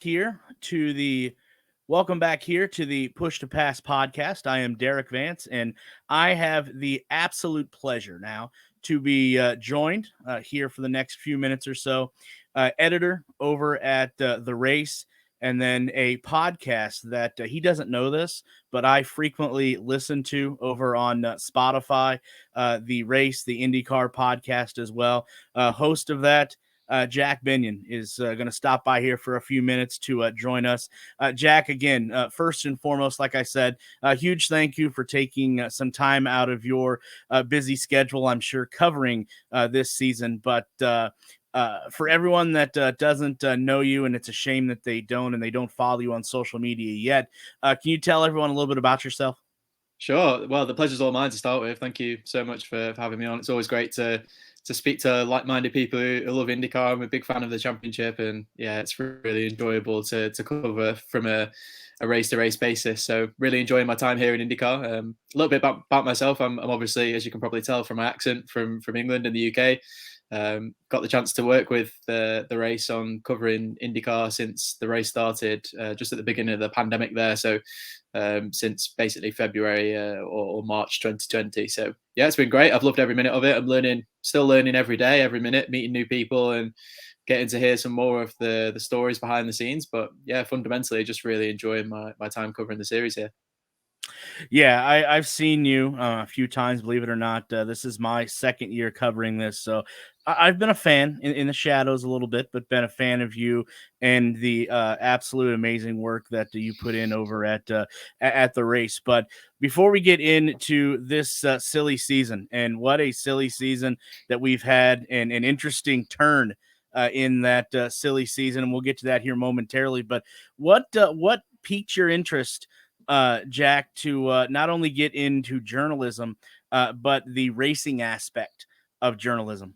here to the Welcome back here to the Push to Pass podcast. I am Derek Vance, and I have the absolute pleasure now to be joined here for the next few minutes or so. Editor over at The Race, and then a podcast that he doesn't know this, but I frequently listen to over on Spotify, The Race, the IndyCar podcast as well. Host of that. Jack Benyon is going to stop by here for a few minutes to join us. Jack, again, first and foremost, like I said, a huge thank you for taking some time out of your busy schedule, I'm sure, covering this season. But for everyone that doesn't know you, and it's a shame that they don't and they don't follow you on social media yet, can you tell everyone a little bit about yourself? Sure. Well, the pleasure's all mine to start with. Thank you so much for having me on. It's always great to speak to like-minded people who love IndyCar. I'm a big fan of the championship, and yeah, it's really enjoyable to cover from a race-to-race basis. So really enjoying my time here in IndyCar. A little bit about myself. I'm obviously, as you can probably tell from my accent, from England and the UK. Got the chance to work with the race on covering IndyCar since the race started, just at the beginning of the pandemic there. So since basically February or March 2020. So yeah, it's been great. I've loved every minute of it. I'm still learning every day, every minute, meeting new people and getting to hear some more of the stories behind the scenes. But yeah, fundamentally, just really enjoying my time covering the series here. Yeah, I've seen you a few times, believe it or not. This is my second year covering this. So I've been a fan in the shadows a little bit, but been a fan of you and the absolute amazing work that you put in over at the race. But before we get into this silly season, and what a silly season that we've had, and an interesting turn in that silly season, and we'll get to that here momentarily. But what piqued your interest, Jack, to not only get into journalism, but the racing aspect of journalism?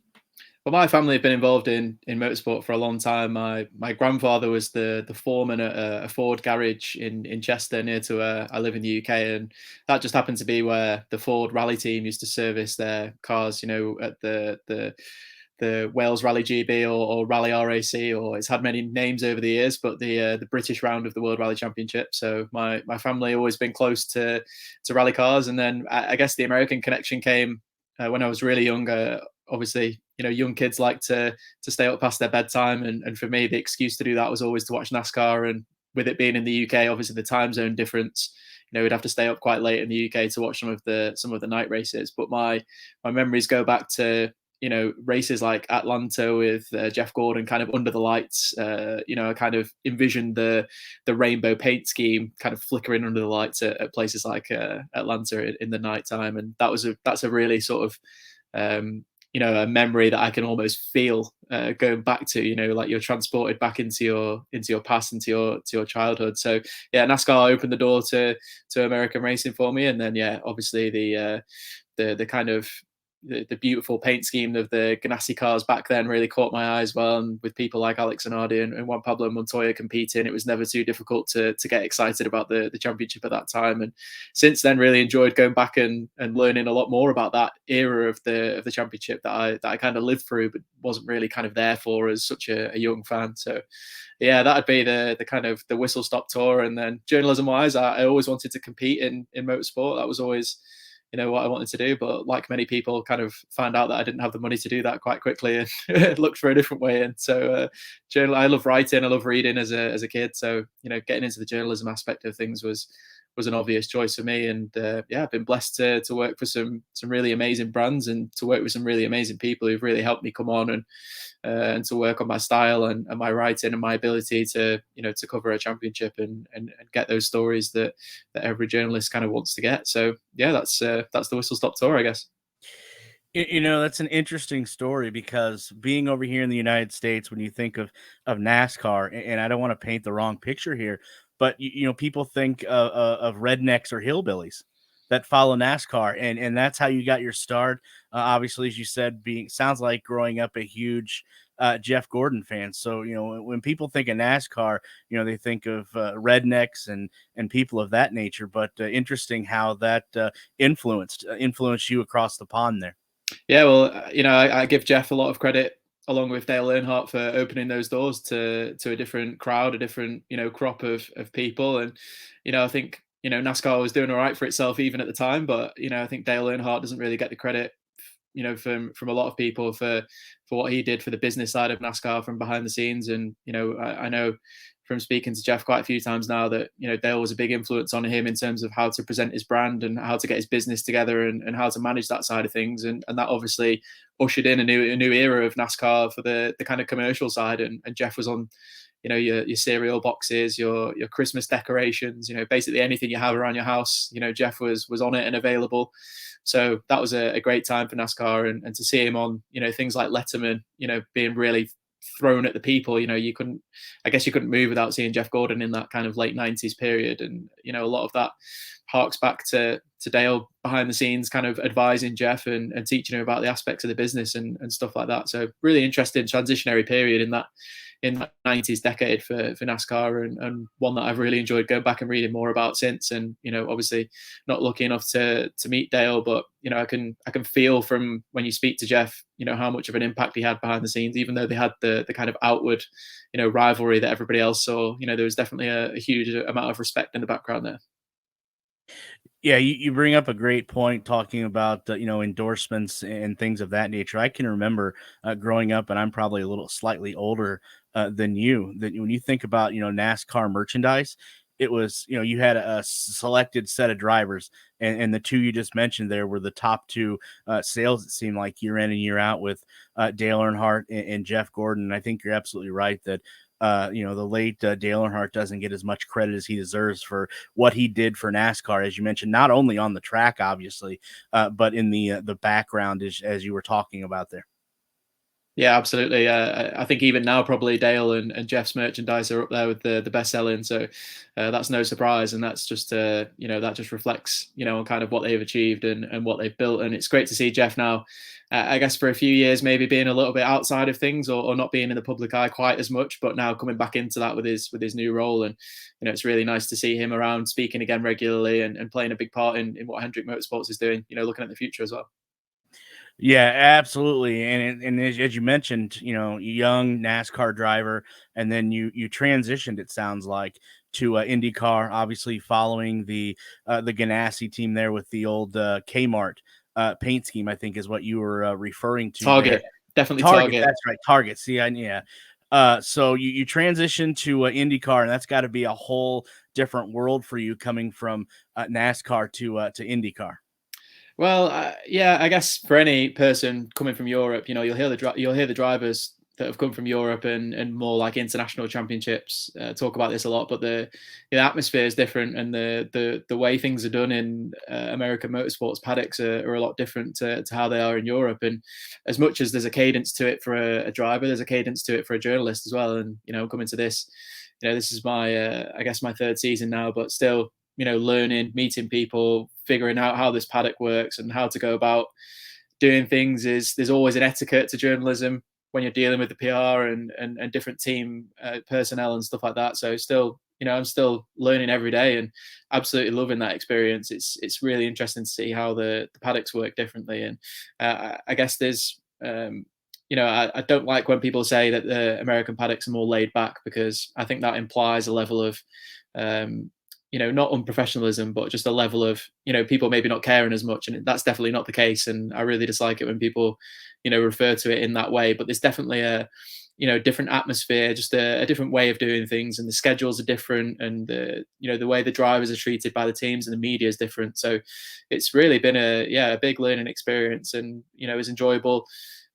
Well, my family have been involved in motorsport for a long time. My grandfather was the foreman at a Ford garage in Chester, near to where I live in the UK, and that just happened to be where the Ford rally team used to service their cars. You know, at the Wales Rally GB or Rally RAC, or it's had many names over the years, but the British round of the World Rally Championship. So my family always been close to rally cars, and then I guess the American connection came when I was really young. Obviously, you know, young kids like to stay up past their bedtime, and for me, the excuse to do that was always to watch NASCAR. And with it being in the UK, obviously the time zone difference, you know, we'd have to stay up quite late in the UK to watch some of the night races. But my memories go back to, you know, races like Atlanta with Jeff Gordon kind of under the lights. You know, I kind of envisioned the rainbow paint scheme kind of flickering under the lights at places like Atlanta in the nighttime, and that's a really sort of you know, a memory that I can almost feel going back to. You know, like you're transported back into your past, into your childhood. So yeah, NASCAR opened the door to American racing for me, and then yeah, obviously the kind of the beautiful paint scheme of the Ganassi cars back then really caught my eye as well. And with people like Alex Zanardi and Juan Pablo Montoya competing, it was never too difficult to get excited about the championship at that time. And since then, really enjoyed going back and learning a lot more about that era of the championship that I kind of lived through, but wasn't really kind of there for as such a young fan. So yeah, that'd be the kind of the whistle stop tour. And then journalism wise, I always wanted to compete in motorsport. That was always, you know, what I wanted to do. But like many people, kind of found out that I didn't have the money to do that quite quickly, and looked for a different way. And so, I love writing, I love reading as a kid. So, you know, getting into the journalism aspect of things was an obvious choice for me. And yeah, I've been blessed to work for some really amazing brands, and to work with some really amazing people who've really helped me come on and to work on my style and my writing and my ability to, you know, to cover a championship and get those stories that every journalist kind of wants to get. So yeah, that's the whistle stop tour, I guess. You know, that's an interesting story, because being over here in the United States, when you think of NASCAR, and I don't want to paint the wrong picture here, but you know, people think of rednecks or hillbillies that follow NASCAR, and that's how you got your start. Obviously, as you said, being sounds like growing up a huge Jeff Gordon fan. So you know, when people think of NASCAR, you know, they think of rednecks and people of that nature. But interesting how that influenced you across the pond there. Yeah, well, you know, I give Jeff a lot of credit along with Dale Earnhardt for opening those doors to a different crowd, a different crop of people. And I think NASCAR was doing all right for itself even at the time, but I think Dale Earnhardt doesn't really get the credit from a lot of people for what he did for the business side of NASCAR from behind the scenes. And I know from speaking to Jeff quite a few times now that Dale was a big influence on him in terms of how to present his brand and how to get his business together and how to manage that side of things. And that obviously ushered in a new era of NASCAR for the kind of commercial side. And Jeff was on your cereal boxes, your Christmas decorations, basically anything you have around your house, Jeff was on it and available. So that was a great time for NASCAR, and to see him on things like Letterman, being really thrown at the people. I guess you couldn't move without seeing Jeff Gordon in that kind of late 90s period. And a lot of that harks back to Dale behind the scenes kind of advising Jeff and teaching him about the aspects of the business and stuff like that. So really interesting transitionary period in that 90s decade for NASCAR, and one that I've really enjoyed going back and reading more about since. And obviously not lucky enough to meet Dale, but I can feel from when you speak to Jeff how much of an impact he had behind the scenes, even though they had the kind of outward rivalry that everybody else saw. There was definitely a huge amount of respect in the background there. Yeah, you bring up a great point talking about endorsements and things of that nature. I can remember growing up, and I'm probably a little slightly older than you. That when you think about NASCAR merchandise, it was you had a selected set of drivers, and the two you just mentioned there were the top two sales. It seemed like year in and year out with Dale Earnhardt and Jeff Gordon. And I think you're absolutely right that the late Dale Earnhardt doesn't get as much credit as he deserves for what he did for NASCAR, as you mentioned, not only on the track, obviously, but in the background, as you were talking about there. Yeah, absolutely. I think even now, probably Dale and Jeff's merchandise are up there with the best selling. So that's no surprise, and that's just that just reflects on kind of what they've achieved and what they've built. And it's great to see Jeff now. I guess for a few years, maybe being a little bit outside of things or not being in the public eye quite as much, but now coming back into that with his new role. And it's really nice to see him around, speaking again regularly and playing a big part in what Hendrick Motorsports is doing. Looking at the future as well. Yeah, absolutely. And as you mentioned, young NASCAR driver, and then you transitioned. It sounds like to IndyCar, obviously following the Ganassi team there with the old Kmart paint scheme. I think is what you were referring to there. Target, definitely Target. Target. That's right. Target. See, yeah. So you transitioned to IndyCar, and that's got to be a whole different world for you coming from NASCAR to IndyCar. Well, yeah, I guess for any person coming from Europe, you'll hear the drivers that have come from Europe and more like international championships talk about this a lot. But the atmosphere is different, and the way things are done in American motorsports paddocks are a lot different to how they are in Europe. And as much as there's a cadence to it for a driver, there's a cadence to it for a journalist as well. And coming to this, this is my I guess my third season now, but still learning, meeting people, figuring out how this paddock works and how to go about doing things. There's always an etiquette to journalism when you're dealing with the PR and different team personnel and stuff like that. So still, I'm still learning every day and absolutely loving that experience. It's really interesting to see how the paddocks work differently. And I guess there's, I don't like when people say that the American paddocks are more laid back, because I think that implies a level of, not unprofessionalism, but just a level of, people maybe not caring as much. And that's definitely not the case. And I really dislike it when people, refer to it in that way. But there's definitely a, different atmosphere, just a different way of doing things. And the schedules are different. And, the way the drivers are treated by the teams and the media is different. So it's really been a big learning experience, and, it's enjoyable.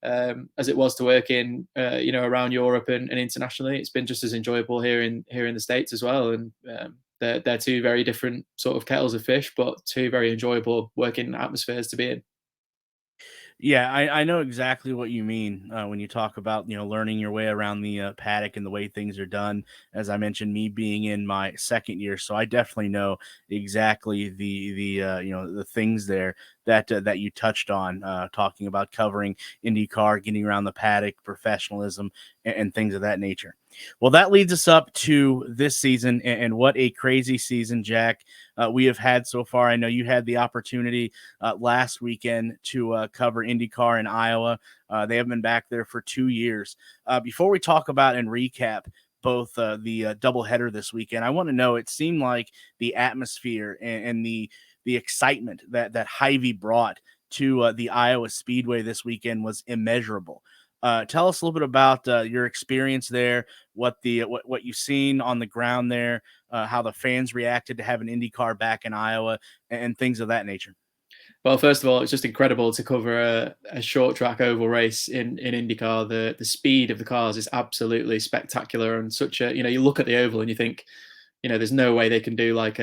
As it was to work in, around Europe and internationally. It's been just as enjoyable here in the States as well. And they're two very different sort of kettles of fish, but two very enjoyable working atmospheres to be in. Yeah, I know exactly what you mean when you talk about learning your way around the paddock and the way things are done. As I mentioned, me being in my second year, so I definitely know exactly the things there that you touched on, talking about covering IndyCar, getting around the paddock, professionalism, and things of that nature. Well, that leads us up to this season, and what a crazy season, Jack, we have had so far. I know you had the opportunity last weekend to cover IndyCar in Iowa. They have been back there for 2 years. Before we talk about and recap both the doubleheader this weekend, I want to know, it seemed like the atmosphere and the excitement that Hy-Vee brought to the Iowa Speedway this weekend was immeasurable. Tell us a little bit about your experience there, what you've seen on the ground there, how the fans reacted to having IndyCar back in Iowa, and things of that nature. Well, first of all, it's just incredible to cover a short track oval race in IndyCar. The speed of the cars is absolutely spectacular, and such a, you look at the oval and you think, there's no way they can do like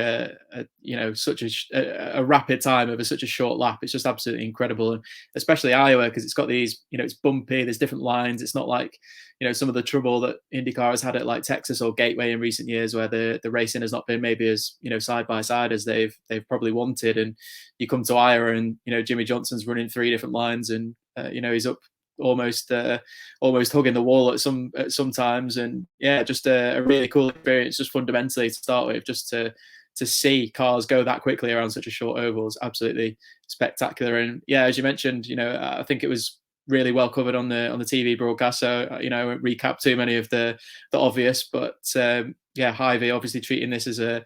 such a rapid time over such a short lap. It's just absolutely incredible, and especially Iowa, because it's got these, it's bumpy. There's different lines. It's not like some of the trouble that IndyCar has had at like Texas or Gateway in recent years, where the racing has not been maybe as side by side as they've probably wanted. And you come to Iowa, and Jimmy Johnson's running three different lines, and he's up almost hugging the wall at some times. And yeah, just a really cool experience, just fundamentally to start with, just to see cars go that quickly around such a short oval is absolutely spectacular. And yeah, as you mentioned, I think it was really well covered on the TV broadcast, so I won't recap too many of the obvious, but yeah, Hy-Vee obviously treating this as a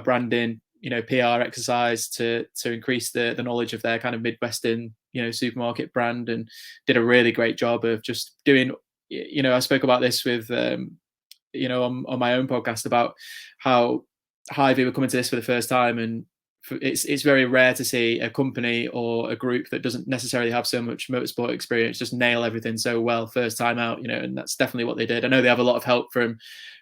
branding PR exercise to increase the knowledge of their kind of Midwestern supermarket brand, and did a really great job of just doing. I spoke about this with on my own podcast about how Hy-Vee were coming to this for the first time, and it's very rare to see a company or a group that doesn't necessarily have so much motorsport experience just nail everything so well first time out, and that's definitely what they did. I know they have a lot of help from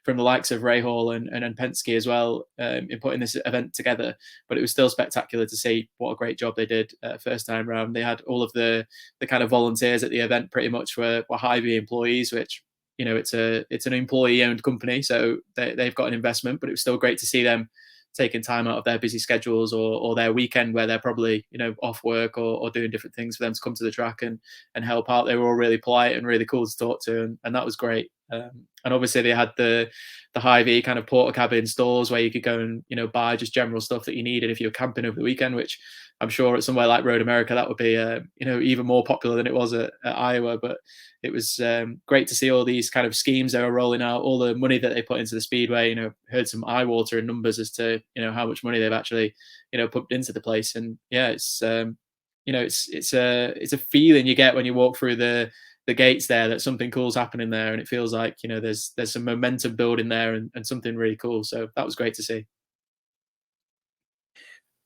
the likes of Ray Hall and Penske as well, in putting this event together, but it was still spectacular to see what a great job they did first time around. They had all of the kind of volunteers at the event pretty much were Hy-Vee employees, which it's an employee owned company, so they've got an investment, but it was still great to see them taking time out of their busy schedules or their weekend where they're probably off work or doing different things for them to come to the track and help out. They were all really polite and really cool to talk to, and that was great. And obviously they had the Hy-Vee kind of porta cabin stores where you could go and buy just general stuff that you needed if you were camping over the weekend, which I'm sure at somewhere like Road America that would be even more popular than it was at Iowa. But it was great to see all these kind of schemes they were rolling out, all the money that they put into the speedway. Heard some eye-watering numbers as to how much money they've actually pumped into the place. And yeah, it's it's a feeling you get when you walk through the gates there that something cool's happening there, and it feels like there's some momentum building there, and something really cool. So that was great to see.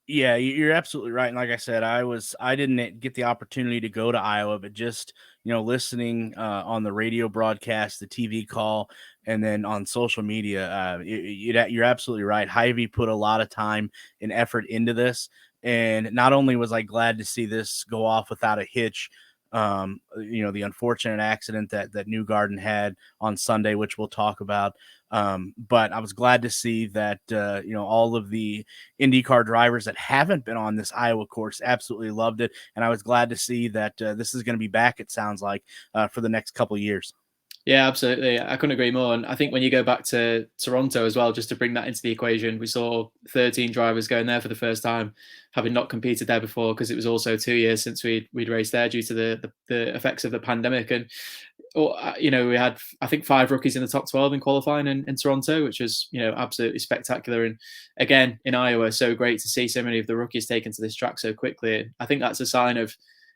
Yeah, you're absolutely right. And like I said, I didn't get the opportunity to go to Iowa, but just listening on the radio broadcast, the TV call, and then on social media, you're absolutely right. Hy-Vee put a lot of time and effort into this, and not only was I glad to see this go off without a hitch. The unfortunate accident that Newgarden had on Sunday, which we'll talk about. But I was glad to see that all of the IndyCar drivers that haven't been on this Iowa course absolutely loved it, and I was glad to see that this is going to be back. It sounds like for the next couple of years. Yeah, absolutely. I couldn't agree more. And I think when you go back to Toronto as well, just to bring that into the equation, we saw 13 drivers going there for the first time, having not competed there before, because it was also 2 years since we'd raced there due to the effects of the pandemic. And we had, I think, 5 rookies in the top 12 in qualifying in Toronto, which was absolutely spectacular. And again, in Iowa, so great to see so many of the rookies taken to this track so quickly. And I think that's a sign of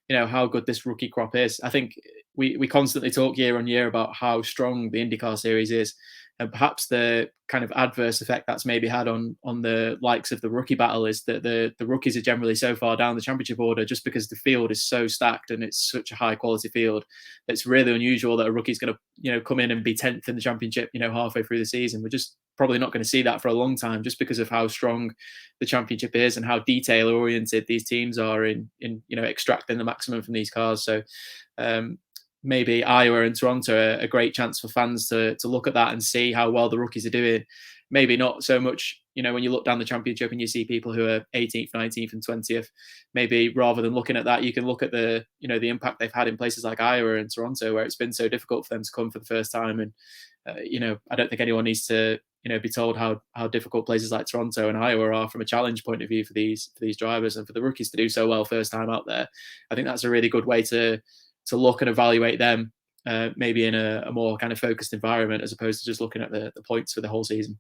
how good this rookie crop is. I think we constantly talk year on year about how strong the IndyCar series is, and perhaps the kind of adverse effect that's maybe had on the likes of the rookie battle is that the rookies are generally so far down the championship order, just because the field is so stacked and it's such a high quality field. It's really unusual that a rookie's going to come in and be 10th in the championship halfway through the season. We're just probably not going to see that for a long time, just because of how strong the championship is and how detail oriented these teams are in extracting the maximum from these cars. So maybe Iowa and Toronto are a great chance for fans to look at that and see how well the rookies are doing. Maybe not so much, when you look down the championship and you see people who are 18th, 19th, and 20th. Maybe rather than looking at that, you can look at the impact they've had in places like Iowa and Toronto, where it's been so difficult for them to come for the first time. And I don't think anyone needs to be told how difficult places like Toronto and Iowa are from a challenge point of view for these drivers, and for the rookies to do so well first time out there. I think that's a really good way to look and evaluate them, maybe in a more kind of focused environment, as opposed to just looking at the points for the whole season.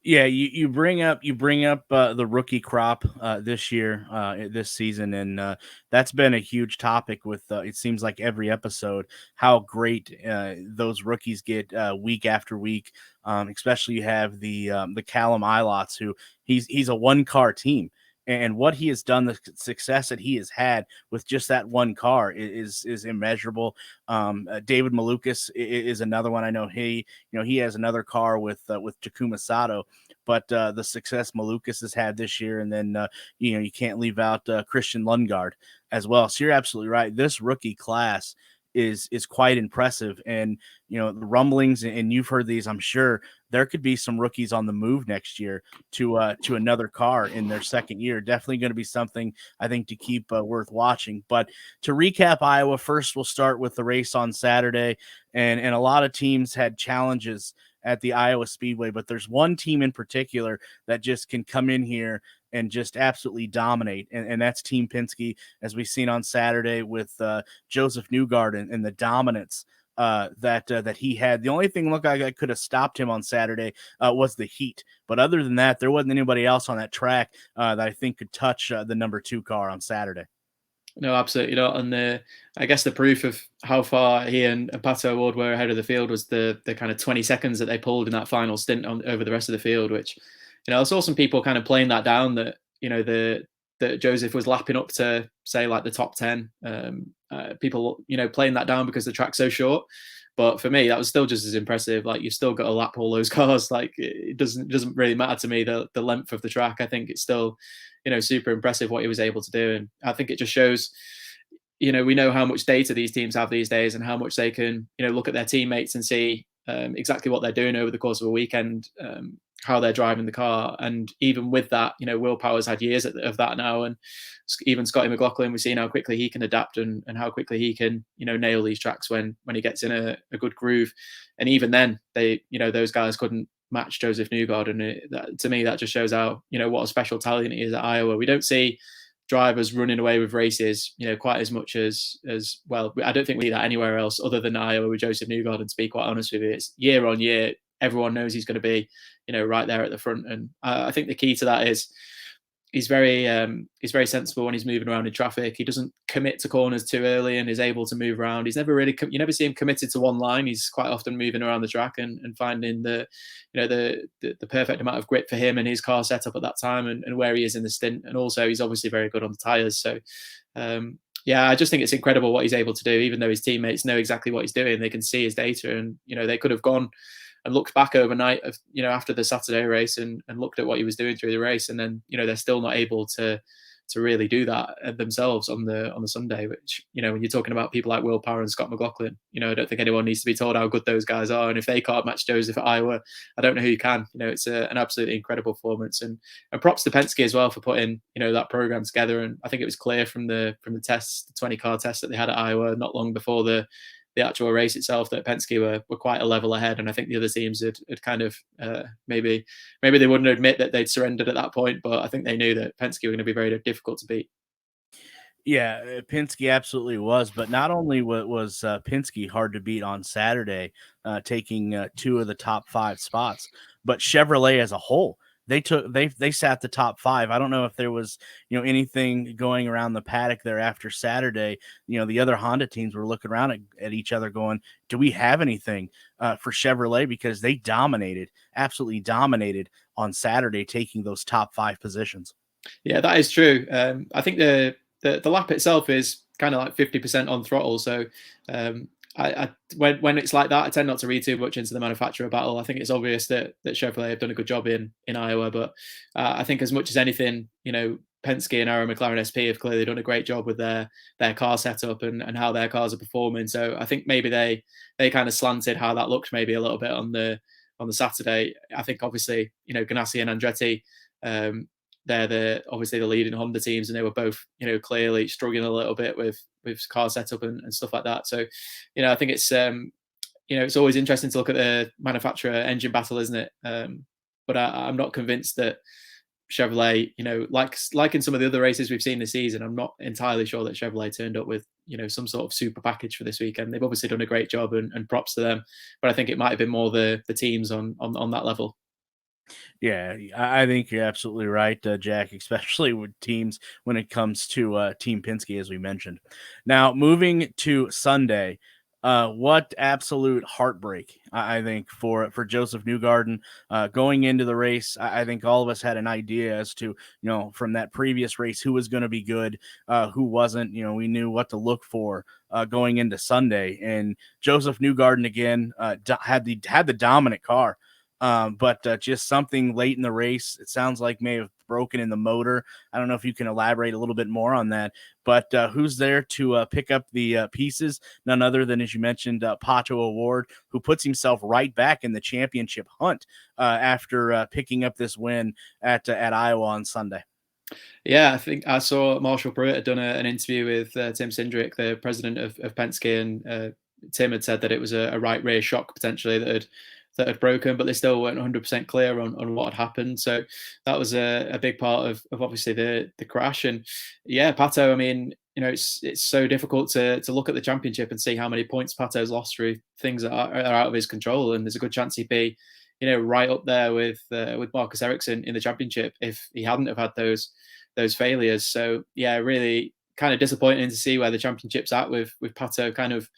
Yeah, you bring up the rookie crop this year, this season, and that's been a huge topic with it seems like every episode how great those rookies get week after week. Especially you have the Callum Ilots, who he's a one car team, and what he has done, the success that he has had with just that one car is immeasurable. David Malukas is another one. I know he has another car with Takuma Sato, but the success Malukas has had this year, and then you can't leave out Christian Lundgaard as well. So you're absolutely right. This rookie class is quite impressive, and the rumblings, and you've heard these, I'm sure there could be some rookies on the move next year to another car in their second year. Definitely going to be something I think to keep worth watching. But to recap Iowa, first we'll start with the race on Saturday, and a lot of teams had challenges at the Iowa Speedway, but there's one team in particular that just can come in here and just absolutely dominate, and that's Team Penske, as we've seen on Saturday with Joseph Newgarden and the dominance that he had. The only thing look like I could have stopped him on Saturday was the heat, but other than that, there wasn't anybody else on that track that I think could touch the number 2 car on Saturday. No, absolutely not. And I guess the proof of how far he and Pato O'Ward were ahead of the field was the kind of 20 seconds that they pulled in that final stint over the rest of the field, which, I saw some people kind of playing that down, that, that Joseph was lapping up to, say, like the top 10. People, playing that down because the track's so short. But for me, that was still just as impressive. Like, you've still got to lap all those cars. Like, it doesn't really matter to me the length of the track. I think it's still, super impressive what he was able to do. And I think it just shows, we know how much data these teams have these days, and how much they can, look at their teammates and see exactly what they're doing over the course of a weekend, how they're driving the car. And even with that, Will Power's had years of that now. And even Scotty McLaughlin, we've seen how quickly he can adapt, and how quickly he can, nail these tracks when he gets in a good groove. And even then, those guys couldn't match Joseph Newgarden. And to me, that just shows how, what a special talent he is at Iowa. We don't see drivers running away with races, quite as much as well. I don't think we see that anywhere else other than Iowa with Joseph Newgarden, to be quite honest with you. It's year on year, everyone knows he's going to be, right there at the front. And I think the key to that is he's very sensible when he's moving around in traffic. He doesn't commit to corners too early and is able to move around. He's never really, you never see him committed to one line. He's quite often moving around the track and finding the perfect amount of grip for him and his car setup at that time, and where he is in the stint. And also, he's obviously very good on the tires. So, yeah, I just think it's incredible what he's able to do. Even though his teammates know exactly what he's doing, they can see his data, and they could have gone and looked back overnight after the Saturday race, and looked at what he was doing through the race, and then they're still not able to really do that themselves on the Sunday. Which, when you're talking about people like Will Power and Scott McLaughlin, I don't think anyone needs to be told how good those guys are. And if they can't match Joseph at Iowa, I don't know who can. It's an absolutely incredible performance, and props to Penske as well for putting that program together. And I think it was clear from the tests, the 20 car test that they had at Iowa not long before the actual race itself, that Penske were quite a level ahead. And I think the other teams had kind of maybe they wouldn't admit that they'd surrendered at that point, but I think they knew that Penske were going to be very difficult to beat. Yeah, Penske absolutely was, but not only was Penske hard to beat on Saturday, taking 2 of the top 5 spots, but Chevrolet as a whole. They sat the top 5. I don't know if there was anything going around the paddock there after Saturday. The other Honda teams were looking around at each other, going, "Do we have anything for Chevrolet?" Because they absolutely dominated on Saturday, taking those top 5 positions. Yeah, that is true. I think the lap itself is kind of like 50% on throttle. So when it's like that, I tend not to read too much into the manufacturer battle. I think it's obvious that Chevrolet have done a good job in Iowa, but I think as much as anything, Penske and Arrow McLaren SP have clearly done a great job with their car setup and how their cars are performing. So I think maybe they kind of slanted how that looked maybe a little bit on the Saturday. I think obviously Ganassi and Andretti, they're obviously the leading Honda teams, and they were both clearly struggling a little bit with car setup and stuff like that. So I think it's it's always interesting to look at the manufacturer engine battle, isn't it? But I'm not convinced that Chevrolet, like in some of the other races we've seen this season, I'm not entirely sure that Chevrolet turned up with, some sort of super package for this weekend. They've obviously done a great job, and props to them. But I think it might have been more the teams on that level. Yeah, I think you're absolutely right, Jack, especially with teams when it comes to Team Penske, as we mentioned. Now, moving to Sunday, what absolute heartbreak, I think, for Joseph Newgarden going into the race. I think all of us had an idea as to, from that previous race, who was going to be good, who wasn't. We knew what to look for going into Sunday. And Joseph Newgarden, again, had the dominant car. But just something late in the race, it sounds like may have broken in the motor. I don't know if you can elaborate a little bit more on that, but who's there to pick up the pieces? None other than, as you mentioned, Pato O'Ward, who puts himself right back in the championship hunt after picking up this win at Iowa on Sunday. Yeah, I think I saw Marshall Pruitt had done an interview with Tim Cindric, the president of Penske, and Tim had said that it was a right rear shock potentially that had broken, but they still weren't 100% clear on what had happened. So that was a big part of obviously the crash. And yeah, Pato, I mean, it's so difficult to look at the championship and see how many points Pato's lost through things that are out of his control, and there's a good chance he'd be, right up there with Marcus Ericsson in the championship if he hadn't have had those failures. So yeah, really kind of disappointing to see where the championship's at with Pato kind of,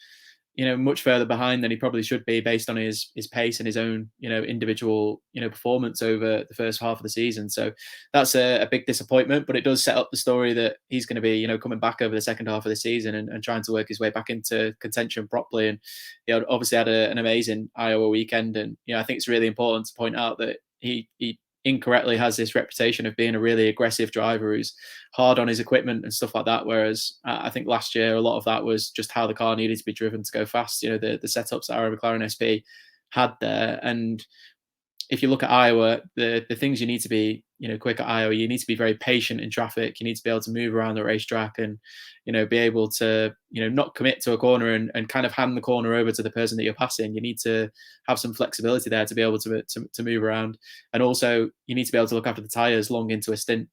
much further behind than he probably should be based on his pace and his own, individual, performance over the first half of the season. So that's a big disappointment, but it does set up the story that he's going to be, coming back over the second half of the season and trying to work his way back into contention properly. And he obviously had an amazing Iowa weekend. And, I think it's really important to point out that he incorrectly has this reputation of being a really aggressive driver who's hard on his equipment and stuff like that. Whereas I think last year a lot of that was just how the car needed to be driven to go fast. The setups that our McLaren SP had there. And if you look at Iowa, the things you need to be, quick at Iowa, you need to be very patient in traffic. You need to be able to move around the racetrack and, be able to, not commit to a corner and kind of hand the corner over to the person that you're passing. You need to have some flexibility there to be able to move around. And also you need to be able to look after the tyres long into a stint.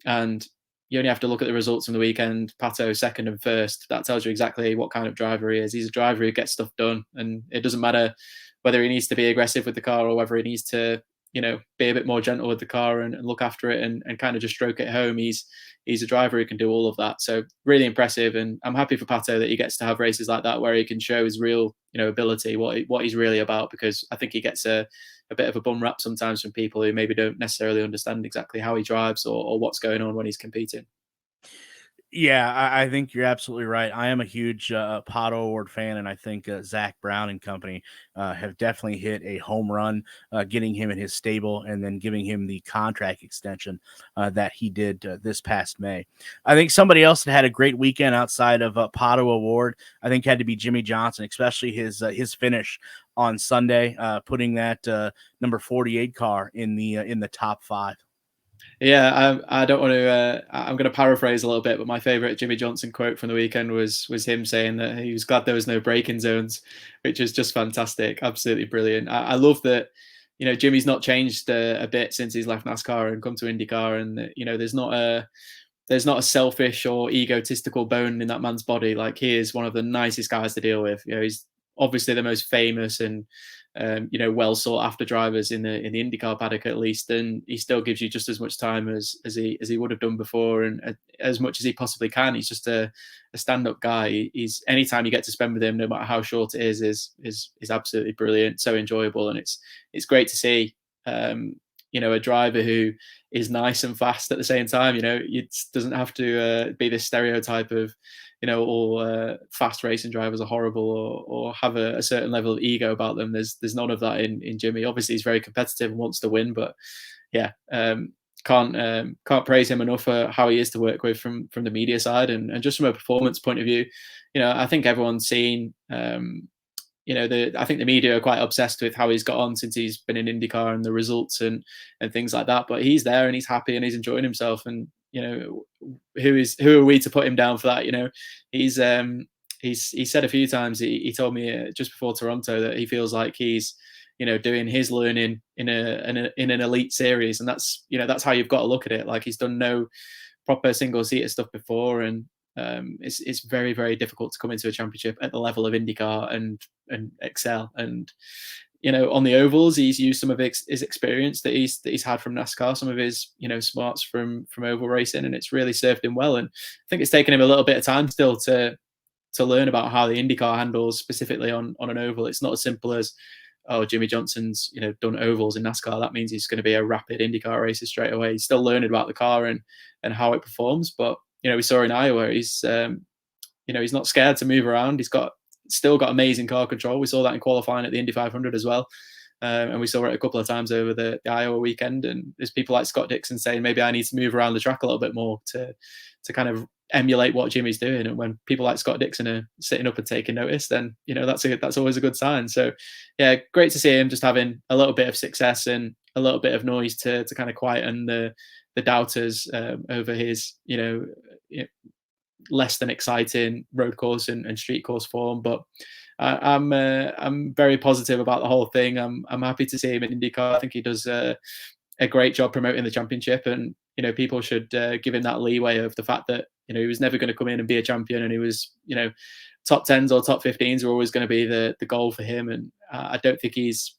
And you only have to look at the results from the weekend. Pato second and first. That tells you exactly what kind of driver he is. He's a driver who gets stuff done, and it doesn't matter whether he needs to be aggressive with the car or whether he needs to, be a bit more gentle with the car and look after it and kind of just stroke it home. He's a driver who can do all of that. So really impressive, and I'm happy for Pato that he gets to have races like that where he can show his real, ability, what he's really about, because I think he gets a bit of a bum rap sometimes from people who maybe don't necessarily understand exactly how he drives or what's going on when he's competing. Yeah, I think you're absolutely right. I am a huge Pato Award fan, and I think Zach Brown and company have definitely hit a home run, getting him in his stable and then giving him the contract extension that he did this past May. I think somebody else that had a great weekend outside of Pato Award, I think, had to be Jimmy Johnson, especially his finish on Sunday, putting that number 48 car in the top five. Yeah, I don't want to. I'm going to paraphrase a little bit, but my favorite Jimmy Johnson quote from the weekend was him saying that he was glad there was no braking zones, which is just fantastic, absolutely brilliant. I love that. Jimmy's not changed a bit since he's left NASCAR and come to IndyCar, and there's not a selfish or egotistical bone in that man's body. Like, he is one of the nicest guys to deal with. He's obviously the most famous and well sought after drivers in the IndyCar paddock, at least, and he still gives you just as much time as he would have done before, and as much as he possibly can. He's just a stand up guy. He's anytime you get to spend with him, no matter how short it is absolutely brilliant, so enjoyable, and it's great to see. A driver who is nice and fast at the same time. It doesn't have to be this stereotype of all fast racing drivers are horrible or have a certain level of ego about them. There's none of that in Jimmy. Obviously, he's very competitive and wants to win, but yeah, can't praise him enough for how he is to work with from the media side and just from a performance point of view. I think everyone's seen. I think the media are quite obsessed with how he's got on since he's been in IndyCar and the results and things like that. But he's there and he's happy and he's enjoying himself. And who are we to put him down for that? he said a few times. He told me just before Toronto that he feels like he's doing his learning in in an elite series, and that's how you've got to look at it. Like, he's done no proper single seater stuff before, and it's very, very difficult to come into a championship at the level of IndyCar and excel. And on the ovals, he's used some of his experience that he's had from NASCAR, some of his smarts from oval racing, and it's really served him well. And I think it's taken him a little bit of time still to learn about how the IndyCar handles specifically on an oval. It's not as simple as, oh, Jimmy Johnson's done ovals in NASCAR, that means he's going to be a rapid IndyCar racer straight away. He's still learning about the car and how it performs. But we saw in Iowa, he's not scared to move around. He's still got amazing car control. We saw that in qualifying at the Indy 500 as well. And we saw it a couple of times over the Iowa weekend. And there's people like Scott Dixon saying, maybe I need to move around the track a little bit more to kind of emulate what Jimmy's doing. And when people like Scott Dixon are sitting up and taking notice, then that's always a good sign. So yeah, great to see him just having a little bit of success and a little bit of noise to kind of quieten the doubters over his less than exciting road course and street course form. But I'm very positive about the whole thing. I'm happy to see him in IndyCar. I think he does a great job promoting the championship, and people should give him that leeway of the fact that he was never going to come in and be a champion, and he was top 10s or top 15s were always going to be the goal for him. And I don't think he's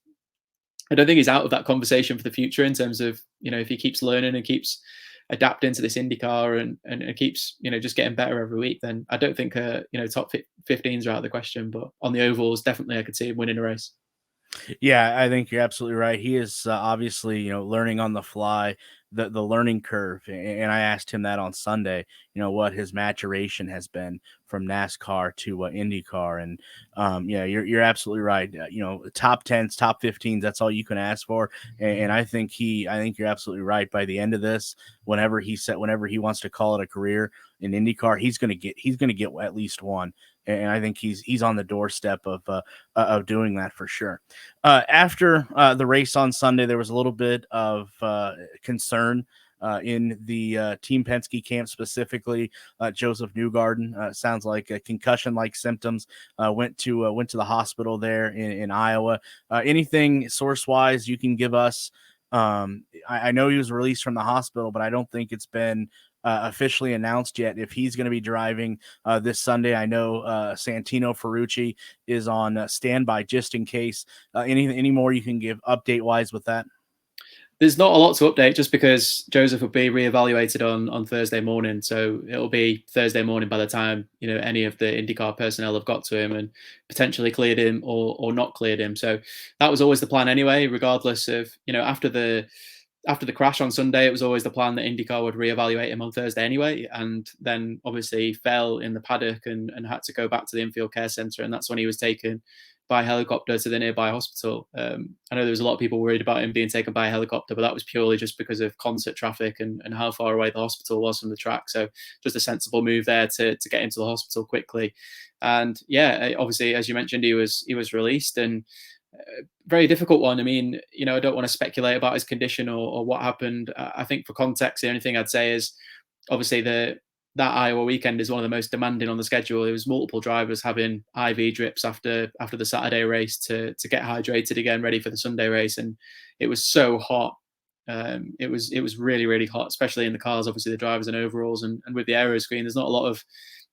out of that conversation for the future in terms of if he keeps learning and keeps adapting to this IndyCar and keeps just getting better every week, then I don't think top 15s are out of the question. But on the ovals, definitely I could see him winning a race. Yeah, I think you're absolutely right. He is obviously, learning on the fly, the learning curve. And I asked him that on Sunday, what his maturation has been from NASCAR to IndyCar. And yeah, you're absolutely right. Top 10s, top 15s, that's all you can ask for. And I think you're absolutely right. By the end of this, whenever he wants to call it a career in IndyCar, he's going to get at least one. And I think he's on the doorstep of doing that for sure. After the race on Sunday, there was a little bit of concern in the Team Penske camp, specifically Joseph Newgarden. Sounds like a concussion-like symptoms. Went to the hospital there in Iowa. Anything source-wise you can give us? I know he was released from the hospital, but I don't think it's been officially announced yet if he's going to be driving this Sunday. I know Santino Ferrucci is on standby just in case. Any more you can give update wise with that? There's not a lot to update, just because Joseph will be reevaluated on Thursday morning. So it'll be Thursday morning by the time any of the IndyCar personnel have got to him and potentially cleared him or not cleared him. So that was always the plan anyway, regardless of after the crash on Sunday. It was always the plan that IndyCar would reevaluate him on Thursday anyway, and then obviously fell in the paddock and had to go back to the infield care centre, and that's when he was taken by helicopter to the nearby hospital. I know there was a lot of people worried about him being taken by a helicopter, but that was purely just because of concert traffic and how far away the hospital was from the track. So just a sensible move there to get into the hospital quickly. And yeah, obviously, as you mentioned, he was released, and very difficult one. I mean, I don't want to speculate about his condition or what happened. I think for context, the only thing I'd say is obviously that Iowa weekend is one of the most demanding on the schedule. There was multiple drivers having IV drips after the Saturday race to get hydrated again, ready for the Sunday race, and it was so hot. It was really, really hot, especially in the cars. Obviously, the drivers in overalls, and with the aero screen, there's not a lot of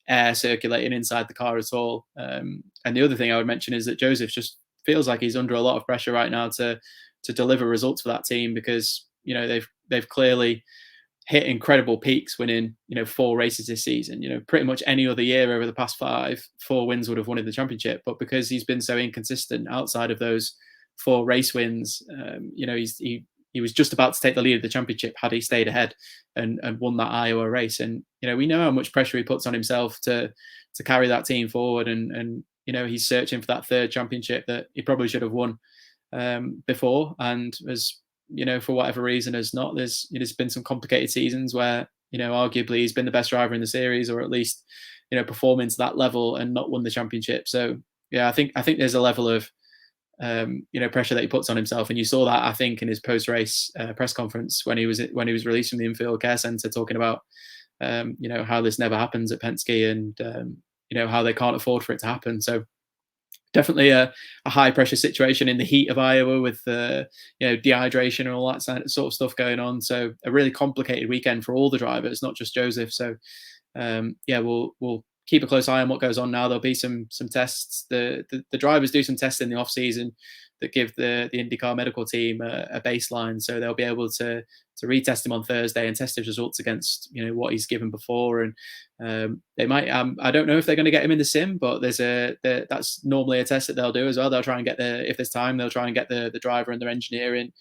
air circulating inside the car at all. And the other thing I would mention is that Joseph just feels like he's under a lot of pressure right now to deliver results for that team, because they've clearly hit incredible peaks, winning 4 races this season. Pretty much any other year over the past 5, 4 wins would have won in the championship, but because he's been so inconsistent outside of those 4 race wins, he was just about to take the lead of the championship had he stayed ahead and won that Iowa race. And we know how much pressure he puts on himself to carry that team forward, and he's searching for that 3rd championship that he probably should have won before, and as for whatever reason has not. There's been some complicated seasons where arguably he's been the best driver in the series, or at least performing to that level and not won the championship. So yeah, I think there's a level of pressure that he puts on himself, and you saw that I think in his post-race press conference when he was released from the infield care centre, talking about how this never happens at Penske, and how they can't afford for it to happen. So definitely a high pressure situation in the heat of Iowa with dehydration and all that sort of stuff going on. So a really complicated weekend for all the drivers, not just Joseph. So we'll keep a close eye on what goes on now. There'll be some tests. The drivers do some tests in the off season that give the IndyCar medical team a baseline, so they'll be able to retest him on Thursday and test his results against what he's given before. And they might I don't know if they're going to get him in the sim, but that's normally a test that they'll do as well. They'll try and get if there's time, they'll try and get the driver and their engineer in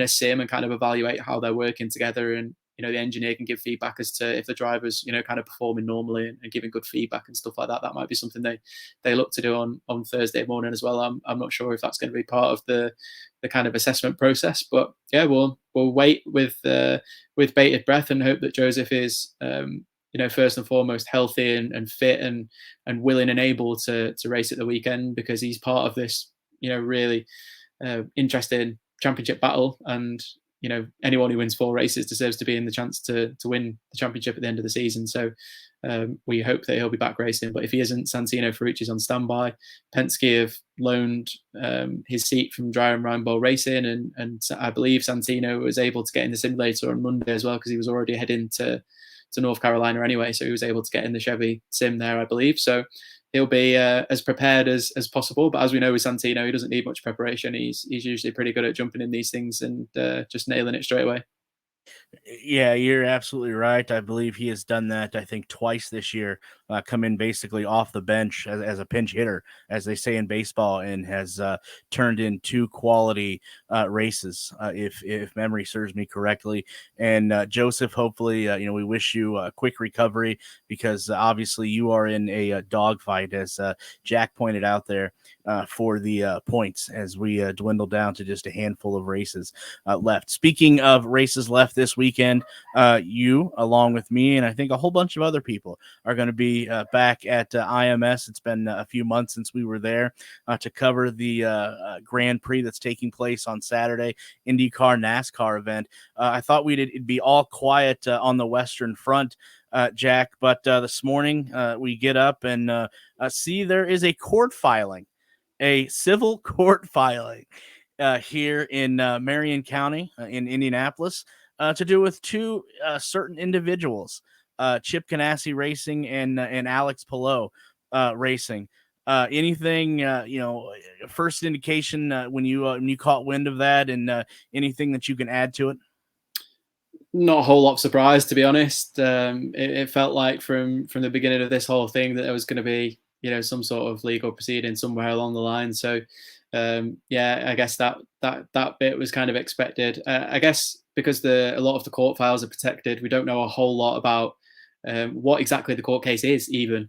a sim and kind of evaluate how they're working together. And the engineer can give feedback as to if the driver's kind of performing normally and giving good feedback and stuff like that. That might be something they look to do on Thursday morning as well. I'm not sure if that's going to be part of the kind of assessment process, but yeah, we'll wait with bated breath and hope that Joseph is first and foremost healthy and fit and willing and able to race at the weekend, because he's part of this really interesting championship battle. And anyone who wins 4 races deserves to be in the chance to win the championship at the end of the season. So we hope that he'll be back racing. But if he isn't, Santino Ferrucci's on standby. Penske have loaned his seat from Dry and Rhine Bowl Racing, and I believe Santino was able to get in the simulator on Monday as well, because he was already heading to North Carolina anyway. So he was able to get in the Chevy sim there, I believe. So he'll be as prepared as possible. But as we know with Santino, he doesn't need much preparation. He's usually pretty good at jumping in these things and just nailing it straight away. Yeah, you're absolutely right. I believe he has done that, I think, twice this year, come in basically off the bench as a pinch hitter, as they say in baseball, and has turned in 2 quality races, if memory serves me correctly. And Joseph, hopefully, we wish you a quick recovery, because obviously you are in a dogfight, as Jack pointed out there, for the points, as we dwindle down to just a handful of races left. Speaking of races left this weekend, you, along with me, and I think a whole bunch of other people, are going to be back at IMS. It's been a few months since we were there to cover the Grand Prix that's taking place on Saturday, IndyCar NASCAR event. I thought it'd be all quiet on the Western Front, Jack, but this morning we get up and see there is a civil court filing here in Marion County in Indianapolis to do with 2 certain individuals, Chip Ganassi Racing and Alex Palou Racing. Anything, first indication when you caught wind of that, and anything that you can add to it? Not a whole lot of surprise, to be honest. It felt like from the beginning of this whole thing that there was going to be some sort of legal proceeding somewhere along the line. So I guess that bit was kind of expected. I guess because a lot of the court files are protected, we don't know a whole lot about what exactly the court case is, even,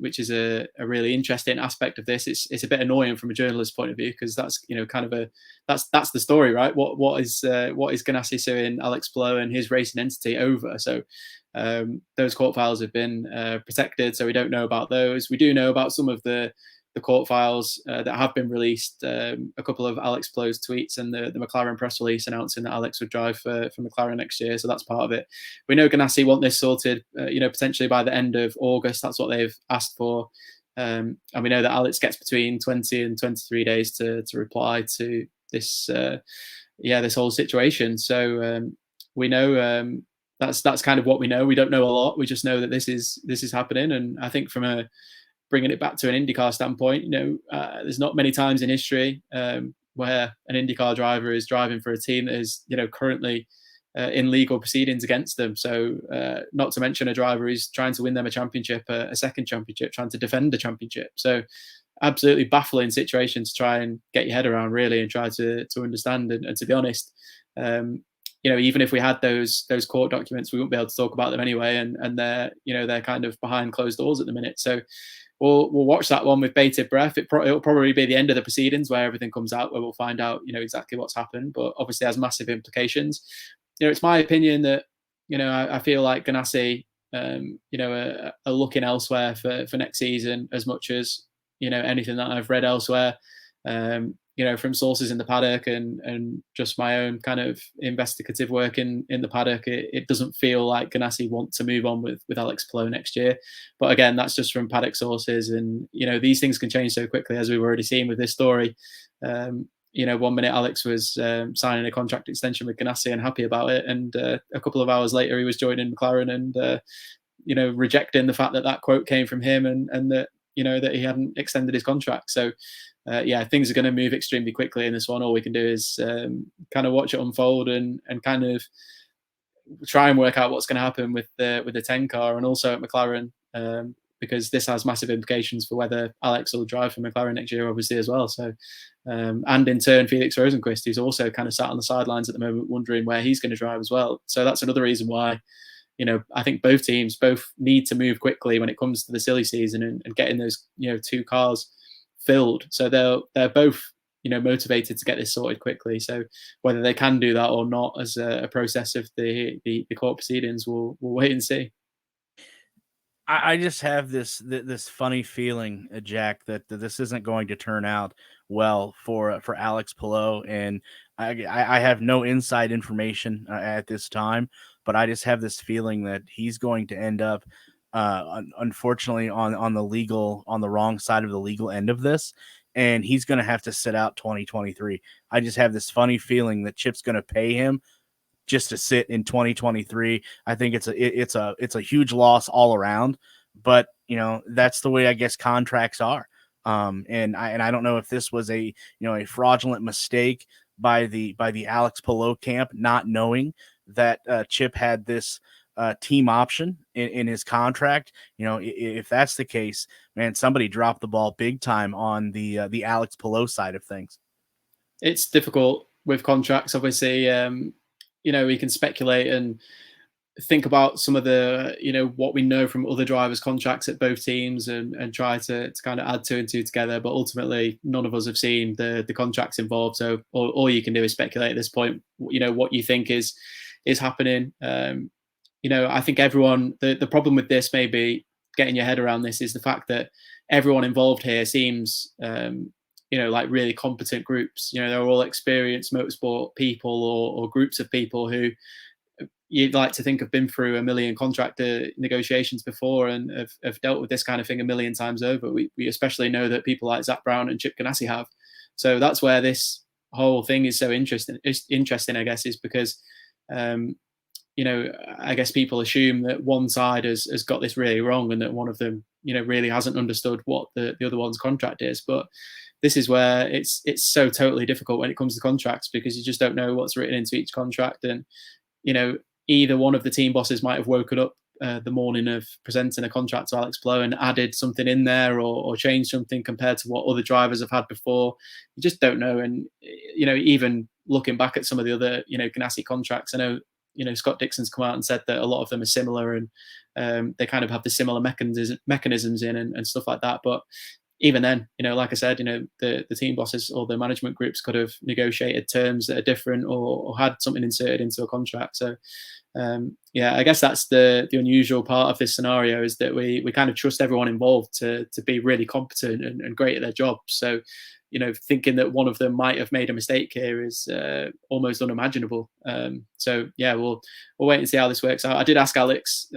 which is a really interesting aspect of this. It's a bit annoying from a journalist's point of view, because that's kind of that's the story, right? What is Ganassi suing Alex Palou and his racing entity over? So those court files have been protected, so we don't know about those. We do know about some of the court files that have been released. A couple of Alex Palou's tweets and the McLaren press release announcing that Alex would drive for McLaren next year. So that's part of it. We know Ganassi want this sorted, potentially by the end of August. That's what they've asked for. And we know that Alex gets between 20 and 23 days to reply to this, this whole situation. So we know that's kind of what we know. We don't know a lot. We just know that this is happening. And I think from bringing it back to an IndyCar standpoint, there's not many times in history where an IndyCar driver is driving for a team that is, currently in legal proceedings against them. So not to mention a driver who's trying to win them a championship, a second championship, trying to defend a championship. So absolutely baffling situation to try and get your head around, really, and try to understand. And to be honest, even if we had those court documents, we wouldn't be able to talk about them anyway. And they're kind of behind closed doors at the minute. So we'll watch that one with bated breath. It'll probably be the end of the proceedings where everything comes out, where we'll find out, exactly what's happened. But obviously has massive implications. It's my opinion that, I feel like Ganassi, are looking elsewhere for next season as much as, anything that I've read elsewhere. from sources in the paddock and just my own kind of investigative work in the paddock, it doesn't feel like Ganassi want to move on with Alex Palou next year. But again, that's just from paddock sources, and these things can change so quickly, as we've already seen with this story. 1 minute Alex was signing a contract extension with Ganassi and happy about it, and a couple of hours later he was joining McLaren and rejecting the fact that quote came from him, and that that he hadn't extended his contract. So things are going to move extremely quickly in this one. All we can do is kind of watch it unfold and kind of try and work out what's going to happen with the 10 car and also at McLaren, because this has massive implications for whether Alex will drive for McLaren next year, obviously, as well. So, and in turn, Felix Rosenqvist, who's also kind of sat on the sidelines at the moment, wondering where he's going to drive as well. So that's another reason why, I think both teams need to move quickly when it comes to the silly season and getting those, 2 cars filled. So they're both, motivated to get this sorted quickly. So whether they can do that or not as a process of the court proceedings, we'll wait and see. I just have this funny feeling, Jack, that this isn't going to turn out well for Alex Palou, and I have no inside information at this time, but I just have this feeling that he's going to end up, unfortunately, on the wrong side of the legal end of this, and he's going to have to sit out 2023. I just have this funny feeling that Chip's going to pay him just to sit in 2023. I think it's a huge loss all around, but that's the way I guess contracts are. And I don't know if this was a fraudulent mistake by the Alex Palou camp, not knowing that Chip had this team option in his contract. If that's the case, man, somebody dropped the ball big time on the Alex Palou side of things. It's difficult with contracts, obviously. We can speculate and think about some of the, what we know from other drivers' contracts at both teams and try to kind of add 2 and 2 together. But ultimately, none of us have seen the contracts involved. So all you can do is speculate at this point, what you think is happening. I think everyone, the problem with this, maybe getting your head around this, is the fact that everyone involved here seems, like really competent groups. They're all experienced motorsport people or groups of people who you'd like to think have been through a million contract negotiations before and have dealt with this kind of thing a million times over. We especially know that people like Zak Brown and Chip Ganassi have. So that's where this whole thing is so interesting. It's interesting, I guess, is because, I guess people assume that one side has got this really wrong and that one of them, really hasn't understood what the other one's contract is. But this is where it's so totally difficult when it comes to contracts, because you just don't know what's written into each contract. And, either one of the team bosses might have woken up the morning of presenting a contract to Alex Palou and added something in there or changed something compared to what other drivers have had before. You just don't know. And, even looking back at some of the other, Ganassi contracts, I know, Scott Dixon's come out and said that a lot of them are similar and they kind of have the similar mechanisms in and stuff like that. But even then, like I said, the team bosses or the management groups could have negotiated terms that are different or had something inserted into a contract. So, I guess that's the unusual part of this scenario, is that we kind of trust everyone involved to be really competent and great at their job. So, thinking that one of them might have made a mistake here is almost unimaginable. We'll wait and see how this works out. I did ask Alex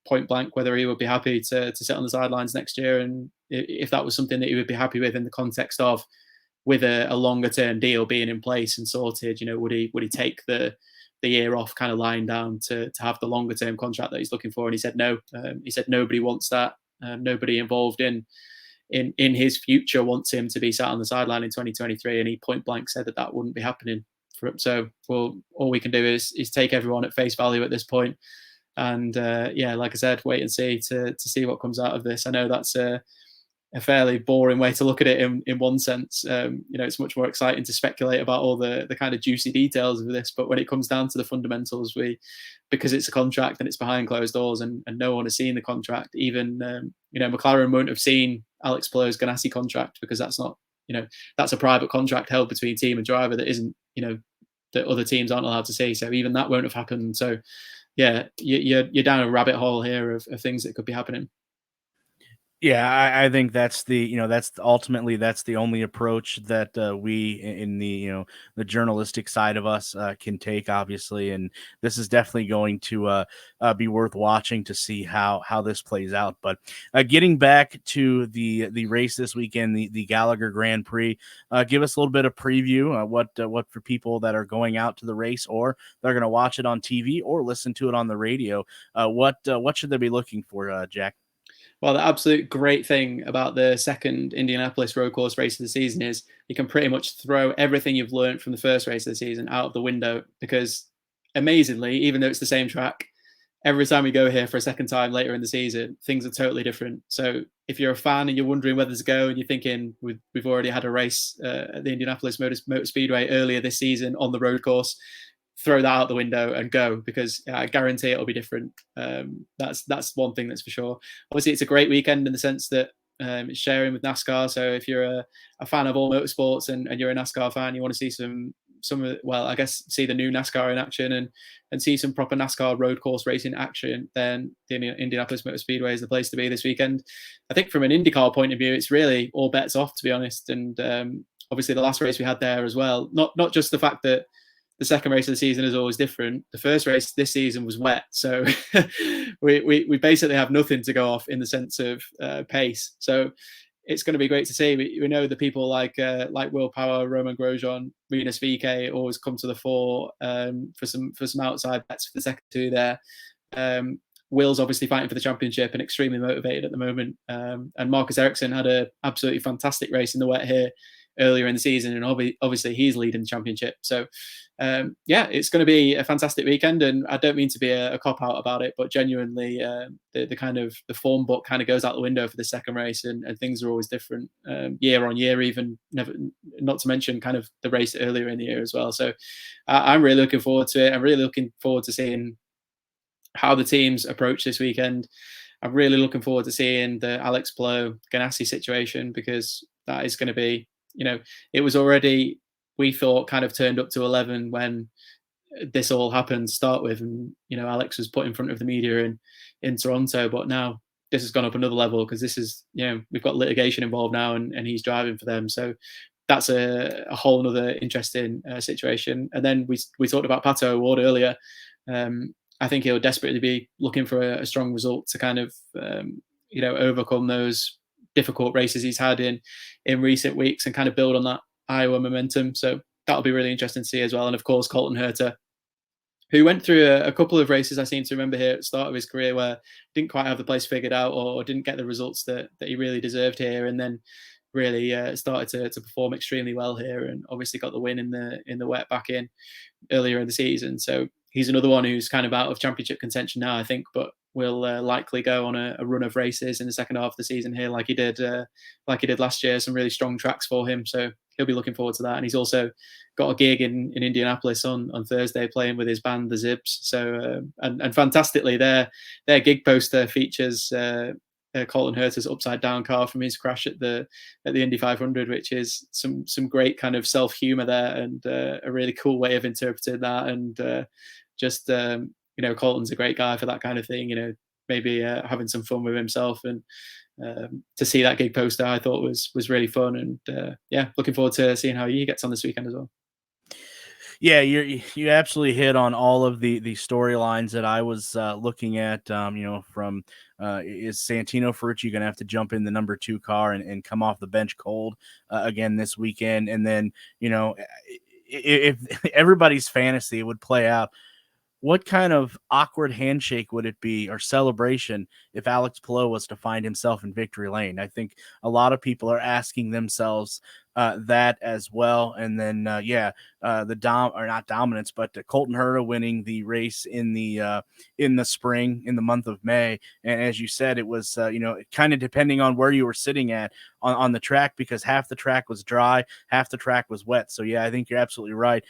point blank whether he would be happy to sit on the sidelines next year, and if that was something that he would be happy with in the context of with a longer term deal being in place and sorted. Would he take the year off, kind of lying down to have the longer term contract that he's looking for? And he said no. He said nobody wants that. Nobody involved in his future wants him to be sat on the sideline in 2023, and he point blank said that wouldn't be happening for him. So all we can do is take everyone at face value at this point. And like I said, wait and see to see what comes out of this. I know that's a fairly boring way to look at it in one sense. It's much more exciting to speculate about all the kind of juicy details of this. But when it comes down to the fundamentals, because it's a contract and it's behind closed doors and no one has seen the contract, even McLaren won't have seen Alex Palou's Ganassi contract, because that's not, that's a private contract held between team and driver that isn't, that other teams aren't allowed to see. So even that won't have happened. So you're down a rabbit hole here of things that could be happening. Yeah, I think that's that's ultimately that's the only approach that we in the the journalistic side of us can take, obviously, and this is definitely going to be worth watching to see how this plays out. But getting back to the race this weekend, the Gallagher Grand Prix, give us a little bit of preview. What for people that are going out to the race or they're going to watch it on TV or listen to it on the radio? What should they be looking for, Jack? Well, the absolute great thing about the second Indianapolis road course race of the season is you can pretty much throw everything you've learned from the first race of the season out of the window because, amazingly, even though it's the same track, every time we go here for a second time later in the season, things are totally different. So if you're a fan and you're wondering whether to go and you're thinking we've already had a race at the Indianapolis Motor Speedway earlier this season on the road course, throw that out the window and go because I guarantee it'll be different. That's one thing that's for sure. Obviously, it's a great weekend in the sense that it's sharing with NASCAR. So if you're a fan of all motorsports and you're a NASCAR fan, you want to see well, I guess see the new NASCAR in action and see some proper NASCAR road course racing action, then the Indianapolis Motor Speedway is the place to be this weekend. I think from an IndyCar point of view, it's really all bets off, to be honest. And obviously the last race we had there as well, not just the fact that the second race of the season is always different. The first race this season was wet, so we basically have nothing to go off in the sense of pace. So it's going to be great to see. We know the people like Will Power, Roman Grosjean, Rinus VeeKay always come to the fore for some outside bets for the second two there. Will's obviously fighting for the championship and extremely motivated at the moment. And Marcus Ericsson had an absolutely fantastic race in the wet here earlier in the season, and obviously he's leading the championship. So yeah, it's going to be a fantastic weekend, and I don't mean to be a cop out about it, but genuinely the kind of the form book kind of goes out the window for the second race, and things are always different year on year, even not to mention kind of the race earlier in the year as well. So I'm really looking forward to it. I'm really looking forward to seeing how the teams approach this weekend. I'm really looking forward to seeing the Alex Palou Ganassi situation, because that is going to be, it was already, we thought, kind of turned up to 11 when this all happened to start with, and Alex was put in front of the media in Toronto, but now this has gone up another level because this is, we've got litigation involved now, and he's driving for them. So that's a whole other interesting situation. And then we talked about Pato O'Ward earlier. I think he'll desperately be looking for a strong result to kind of overcome those difficult races he's had in recent weeks and kind of build on that Iowa momentum. So that'll be really interesting to see as well. And of course, Colton Herta, who went through a couple of races, I seem to remember here at the start of his career, where didn't quite have the place figured out or didn't get the results that he really deserved here, and then really started to perform extremely well here, and obviously got the win in the wet back in earlier in the season. So he's another one who's kind of out of championship contention now, I think, but will likely go on a run of races in the second half of the season here, like he did last year. Some really strong tracks for him, so he'll be looking forward to that. And he's also got a gig in Indianapolis on Thursday, playing with his band, the Zibs. So and fantastically, their gig poster features Colton Herta's upside down car from his crash at the Indy 500, which is some great kind of self humor there, and a really cool way of interpreting that. And just Colton's a great guy for that kind of thing. Maybe having some fun with himself, and to see that gig poster, I thought was really fun. And yeah, looking forward to seeing how he gets on this weekend as well. Yeah, you absolutely hit on all of the storylines that I was looking at. From is Santino Ferrucci going to have to jump in the number 2 car and come off the bench cold again this weekend? And then if everybody's fantasy would play out, what kind of awkward handshake would it be, or celebration, if Alex Palou was to find himself in victory lane? I think a lot of people are asking themselves that as well. And then, not dominance, but Colton Herta winning the race in the spring, in the month of May. And as you said, it was, kind of depending on where you were sitting at on the track, because half the track was dry, half the track was wet. So yeah, I think you're absolutely right.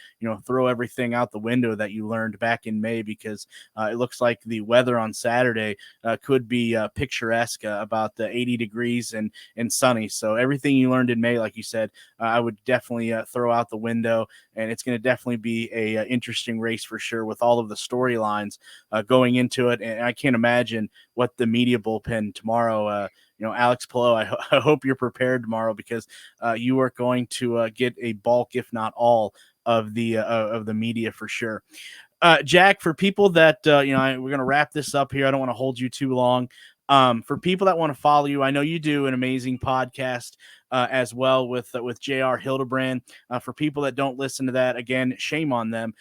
Throw everything out the window that you learned back in May, because it looks like the weather on Saturday could be picturesque, about the 80 degrees and sunny. So everything you learned in May, like you said, I would definitely throw out the window and it's going to definitely be a interesting race for sure with all of the storylines going into it. And I can't imagine what the media bullpen tomorrow. Alex Pillow, I hope you're prepared tomorrow because you are going to get a bulk, if not all, of the media for sure. Jack, for people that we're going to wrap this up here. I don't want to hold you too long. For people that want to follow you, I know you do an amazing podcast as well with J.R. Hildebrand. For people that don't listen to that, again, shame on them.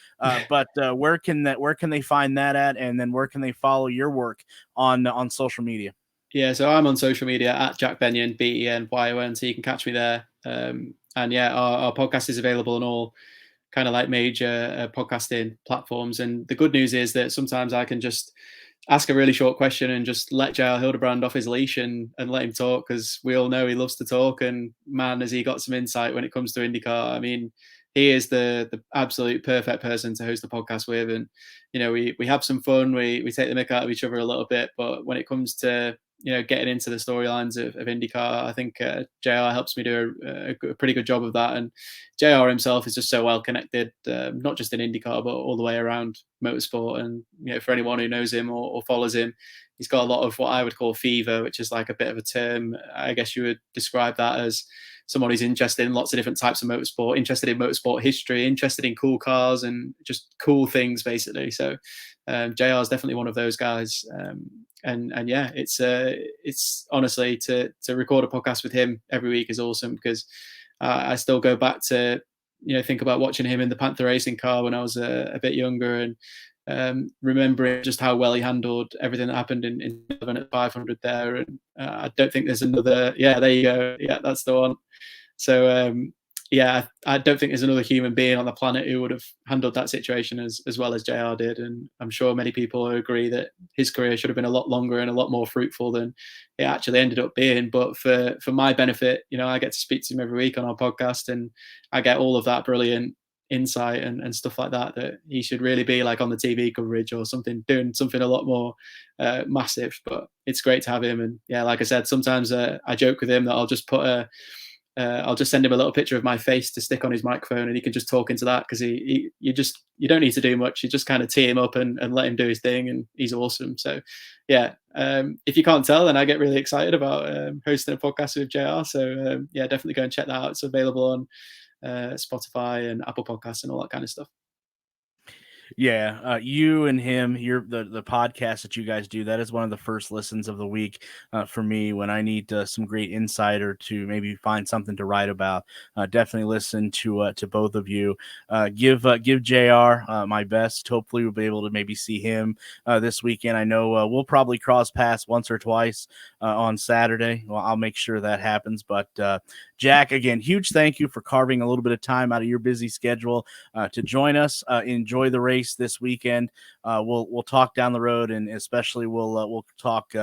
But where can they find that at, and then where can they follow your work on social media? Yeah, so I'm on social media at Jack Benyon, Benyon, so you can catch me there. And yeah, our podcast is available on all kind of like major podcasting platforms. And the good news is that sometimes I can just ask a really short question and just let JR Hildebrand off his leash and let him talk, because we all know he loves to talk. And man, has he got some insight when it comes to IndyCar. I mean, he is the absolute perfect person to host a podcast with. And, we have some fun. We take the mick out of each other a little bit. But when it comes to, getting into the storylines of IndyCar, I think JR helps me do a pretty good job of that. And JR himself is just so well connected, not just in IndyCar, but all the way around motorsport. And, for anyone who knows him or follows him, he's got a lot of what I would call fever, which is like a bit of a term. I guess you would describe that as someone who's interested in lots of different types of motorsport, interested in motorsport history, interested in cool cars and just cool things, basically. So JR is definitely one of those guys. And yeah, it's honestly to record a podcast with him every week is awesome, because I still go back to think about watching him in the Panther racing car when I was a bit younger, and remembering just how well he handled everything that happened in 500 there. And I don't think there's another. Yeah, there you go. Yeah, that's the one. So yeah, I don't think there's another human being on the planet who would have handled that situation as well as JR did. And I'm sure many people agree that his career should have been a lot longer and a lot more fruitful than it actually ended up being. But for my benefit, I get to speak to him every week on our podcast, and I get all of that brilliant insight and stuff like that he should really be like on the TV coverage or something, doing something a lot more massive. But it's great to have him. And yeah, like I said, sometimes I joke with him that I'll just send him a little picture of my face to stick on his microphone, and he can just talk into that, because you don't need to do much. You just kind of tee him up and let him do his thing, and he's awesome. So yeah, if you can't tell, then I get really excited about hosting a podcast with JR. So yeah, definitely go and check that out. It's available on Spotify and Apple Podcasts and all that kind of stuff. Yeah, you and him, the podcast that you guys do, that is one of the first listens of the week for me when I need some great insight or to maybe find something to write about. Definitely listen to both of you. Give JR my best. Hopefully we'll be able to maybe see him this weekend. I know we'll probably cross paths once or twice on Saturday. Well, I'll make sure that happens. But Jack, again, huge thank you for carving a little bit of time out of your busy schedule to join us. Enjoy the race this weekend. We'll talk down the road, and especially we'll talk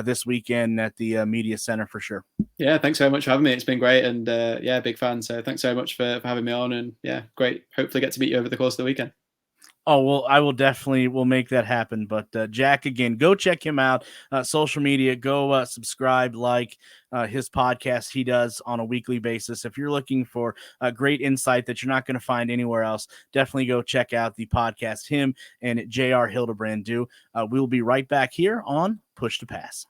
this weekend at the media center for sure. Yeah, thanks so much for having me. It's been great, and yeah, big fan. So thanks so much for having me on, and yeah, great. Hopefully get to meet you over the course of the weekend. Oh, well, I will definitely will make that happen. But Jack, again, go check him out. Social media, go subscribe, like his podcast he does on a weekly basis. If you're looking for a great insight that you're not going to find anywhere else, definitely go check out the podcast him and J.R. Hildebrand do. We'll be right back here on Push to Pass.